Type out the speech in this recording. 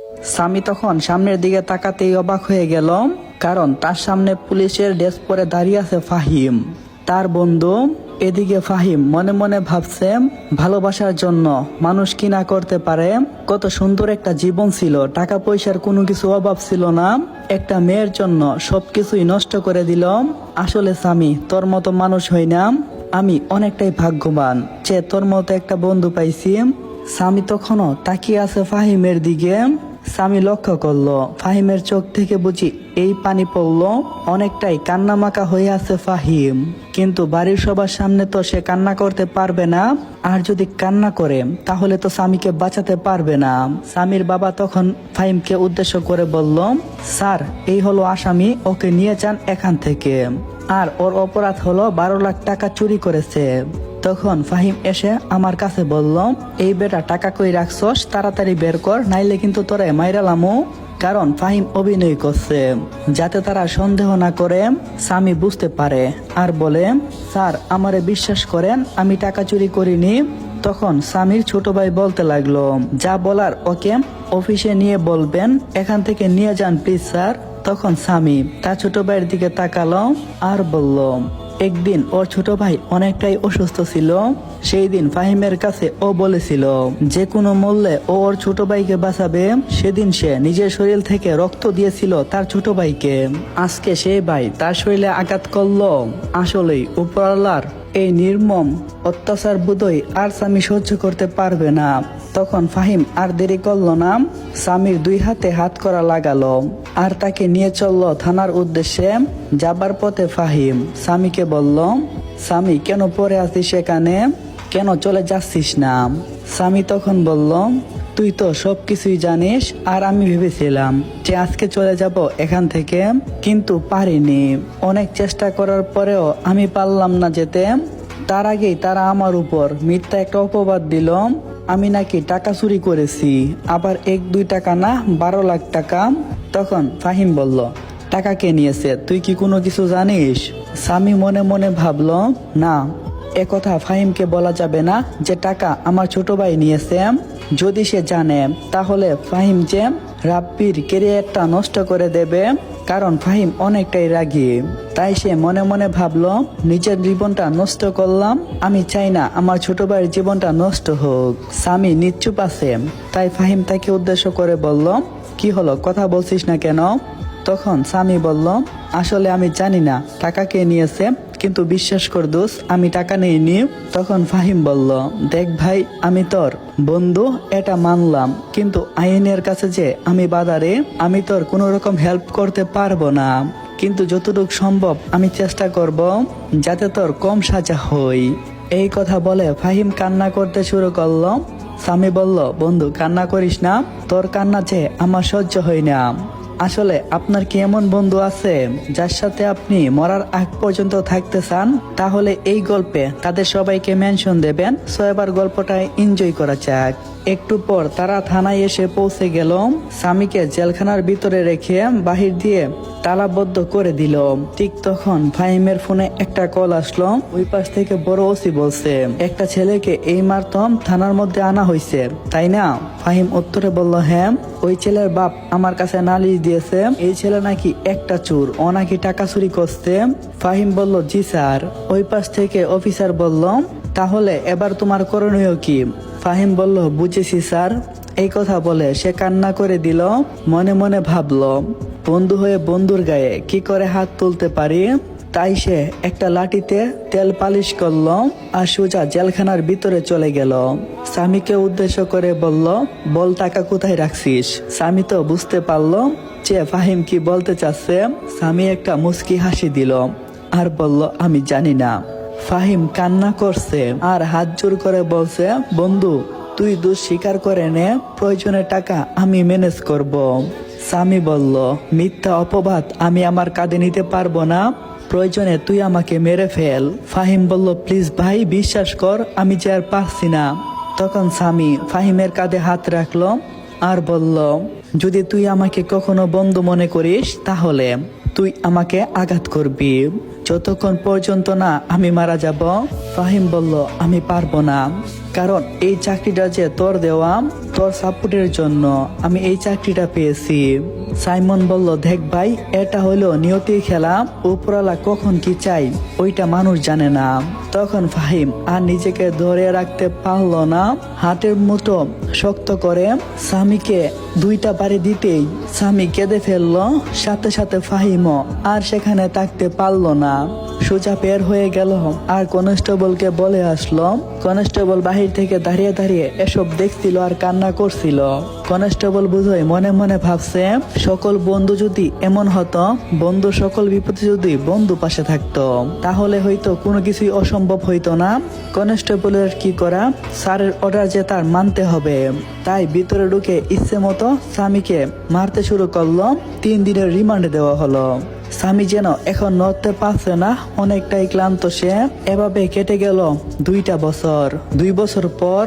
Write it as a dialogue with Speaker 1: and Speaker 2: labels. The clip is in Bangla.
Speaker 1: স্বামী তখন সামনের দিকে তাকাতেই অবাক হয়ে গেল, কারণ তার সামনে পুলিশের ড্রেস পরে দাঁড়িয়ে আছে ফাহিম, তার বন্ধু। এদিকে ফাহিম মনে মনে ভাবছে, ভালোবাসার জন্য মানুষ কি না করতে পারে। কত সুন্দর একটা জীবন ছিল, টাকা পয়সার কোনো কিছু অভাব ছিল না, একটা মেয়ের জন্য সবকিছুই নষ্ট করে দিল। আসলে স্বামী, তোর মতো মানুষ হই না, আমি অনেকটাই ভাগ্যবান যে তোর মতো একটা বন্ধু পাইছি। স্বামী তখনও তাকিয়ে আছে ফাহিমের দিকে। স্বামী লক্ষ্য করলো ফাহিমের চোখ থেকে বুঝি এই পানি পড়লো। অনেকটাই কান্নামাকা হয়ে আছে ফাহিম, কিন্তু বাড়ির সবার সামনে তো সে কান্না করতে পারবে না। আর যদি কান্না করে তাহলে তো স্বামীকে বাঁচাতে পারবে না। স্বামীর বাবা তখন ফাহিমকে উদ্দেশ্য করে বলল, স্যার, এই হলো আসামি, ওকে নিয়ে যান এখান থেকে। আর ওর অপরাধ হলো 12 লাখ টাকা চুরি করেছে। তখন ফাহিম এসে আমার কাছে বলল, এই বেটা টাকা কই রাখছস, তাড়াতাড়ি বের কর, নাইলে কিন্তু তোরে মাইরালামু। কারণ ফাহিম অভিনয় করছে, যাতে তারা সন্দেহ না করে, স্বামী বুঝতে পারে। আর বলে, স্যার, আমারে বিশ্বাস করেন, আমি টাকা চুরি করিনি। তখন স্বামীর ছোট ভাই বলতে লাগলো, যা বলার ওকে অফিসে নিয়ে বলবেন, এখান থেকে নিয়ে যান প্লিজ স্যার। তখন স্বামী তার ছোট ভাইয়ের দিকে তাকালো আর বলল, একদিন ওর ছোট ভাই অনেকটাই অসুস্থ ছিল। সেই দিন ফাহিমের কাছে ও বলেছিল যে কোনো মূল্যে ও ওর ছোট ভাইকে বাঁচাবে। সেদিন সে নিজের শরীর থেকে রক্ত দিয়েছিল তার ছোট ভাইকে। আজকে সেই ভাই তার শরীরে আঘাত করলো। আসলেই উপরওয়ালার এই নির্মম অত্যাচার বোধহয় আর স্বামী সহ্য করতে পারবে না। তখন ফাহিম আর দেরি করলো না, স্বামীর 2 হাতে হাত করা লাগালো আর তাকে নিয়ে চললো থানার উদ্দেশ্যে। যাবার পথে ফাহিম স্বামীকে বলল, স্বামী, কেন পড়ে আছিস সেখানে, কেন চলে যাচ্ছিস না? স্বামী তখন বলল, তুই তো সবকিছুই জানিস, আর আমি ভেবেছিলাম যে আজকে চলে যাব এখান থেকে, কিন্তু পারিনি। অনেক চেষ্টা করার পরেও আমি পারলাম না যেতে। তার আগেই তারা আমার উপর মিথ্যা একটা অপবাদ দিল, আমি নাকি টাকা চুরি করেছি। আবার 1-2 টাকা না, 12 লাখ টাকা। তখন ফাহিম বলল, টাকা কে নিয়েছে, তুই কি কোনো কিছু জানিস? স্বামী মনে মনে ভাবলো, না, একথা ফাহিমকে বলা যাবে না যে টাকা আমার ছোট ভাই নিয়েছে। যদি সে জানে তাহলে ফাহিম যে রাব্বির ক্যারিয়ারটা নষ্ট করে দেবে, কারণ ফাহিম অনেকটাই রাগী। তাই সে মনে মনে ভাবলো, নিজের জীবনটা নষ্ট করলাম, আমি চাই না আমার ছোট ভাইয়ের জীবনটা নষ্ট হোক। স্বামী নিশ্চুপ আছে, তাই ফাহিম তাকে উদ্দেশ্য করে বলল, কি হলো, কথা বলছিস না কেন? তখন স্বামী বলল, আসলে আমি জানি না টাকা কে নিয়েছে, কিন্তু বিশ্বাস কর দোষ, আমি টাকা নেইনি। তখন ফাহিম বলল, দেখ ভাই, আমি তোর বন্ধু এটা মানলাম, কিন্তু আইনের কাছে যে আমি বাধারে, আমি তোর কোনো রকম হেল্প করতে পারবো না। কিন্তু যতটুকু সম্ভব আমি চেষ্টা করব যাতে তোর কম সাজা হই। এই কথা বলে ফাহিম কান্না করতে শুরু করলো। স্বামী বলল, বন্ধু, কান্না করিস না, তোর কান্না যে আমার সহ্য হয় না। আসলে আপনার কি এমন বন্ধু আছে যার সাথে আপনি মরার আগ পর্যন্ত থাকতে চান? তাহলে এই গল্পে তাদের সবাইকে মেনশন দেবেন। সো এবার গল্পটা এনজয় করা যাক। একটু পর তারা থানায় এসে পৌঁছে গেল। স্বামীকে জেলখানার ভিতরে রেখে বাহির দিয়ে তালাবদ্ধ করে দিল। ঠিক তখন ফাহিমের ফোনে একটা কল আসলো। ওই পাশ থেকে বড় ওসি বলছে, একটা ছেলেকে এই মারতম থানার মধ্যে আনা হয়েছে, তাই না? ফাহিম উত্তরে বলল, হ্যাঁ, ওই ছেলের বাপ আমার কাছে নালিশ দিয়েছে, এই ছেলে নাকি একটা চোর, ও নাকি টাকা চুরি করছে। ফাহিম বলল, জি স্যার। ওই পাশ থেকে অফিসার বলল, তাহলে এবার তোমার করণীয় কি? ফাহিম বলল, বুঝেছি স্যার। এই কথা বলে সে কান্না করে দিল। মনে মনে ভাবলো, বন্ধু হয়ে বন্ধুর গায়ে কি করে হাত তুলতে পারি। তাই সে একটা লাঠিতে তেল পালিশ করলো আর সোজা জেলখানার ভিতরে চলে গেল। স্বামীকে উদ্দেশ্য করে বলল, বল, টাকা কোথায় রাখছিস? স্বামী তো বুঝতে পারলো যে ফাহিম কি বলতে চাচ্ছে। স্বামী একটা মুচকি হাসি দিল আর বলল, আমি জানি না। ফাহিম কান্না করছে আর হাত জোর করে বলছে, বন্ধু, তুই দোষ স্বীকার করে নে, প্রয়োজনে টাকা আমি ম্যানেজ করব। স্বামী বলল, মিথ্যা অপবাদ আমি আমার কাঁধে নিতে পারবো না, প্রয়োজনে তুই আমাকে মেরে ফেল। ফাহিম বলল, প্লিজ ভাই, বিশ্বাস কর, আমি যে আর পারছি না। তখন স্বামী ফাহিমের কাঁধে হাত রাখলো আর বলল, যদি তুই আমাকে কখনো বন্ধু মনে করিস তাহলে তুই আমাকে আঘাত করবি, যতক্ষণ পর্যন্ত না আমি মারা যাব। ফাহিম বলল, আমি পারবো না, কারণ এই চাকরিটা যে তোর দেওয়া, তোর সাপোর্টের জন্য আমি এই চাকরিটা পেয়েছি। সাইমন বলল, দেখ ভাই, এটা হলো নিয়তির খেলা, উপরওয়ালা কখন কি চাই ওইটা মানুষ জানে না। তখন ফাহিম আর নিজেকে ধরে রাখতে পারলো না, হাতের মুঠো শক্ত করে স্বামীকে 2টা বাড়ি দিতেই স্বামী কেঁদে ফেললো, সাথে সাথে ফাহিমও আর সেখানে থাকতে পারলো না, সোজা বের হয়ে গেল আর কনস্টেবলকে বলে আসলো। কনস্টেবল বাহির থেকে দাঁড়িয়ে দাঁড়িয়ে এসব দেখছিল আর কান্না করছিল। কনস্টেবল বুঝোই মনে মনে ভাবছে, সকল বন্ধু যদি এমন হতো, বন্ধু সকল বিপদে যদি বন্ধু পাশে থাকতো, তাহলে হয়তো কোনো কিছুই অসম্ভব হইতো না। কনস্টেবলের কি করা, স্যারের অর্ডার যে তার মানতে হবে, তাই ভিতরে ঢুকে ইচ্ছে মতো স্বামীকে মারতে শুরু করলো। 3 দিনের রিমান্ডে দেওয়া হলো। স্বামী যেন এখন নড়তে পারছে না, অনেকটাই ক্লান্ত সে। এভাবে কেটে গেল 2টা বছর। 2 বছর পর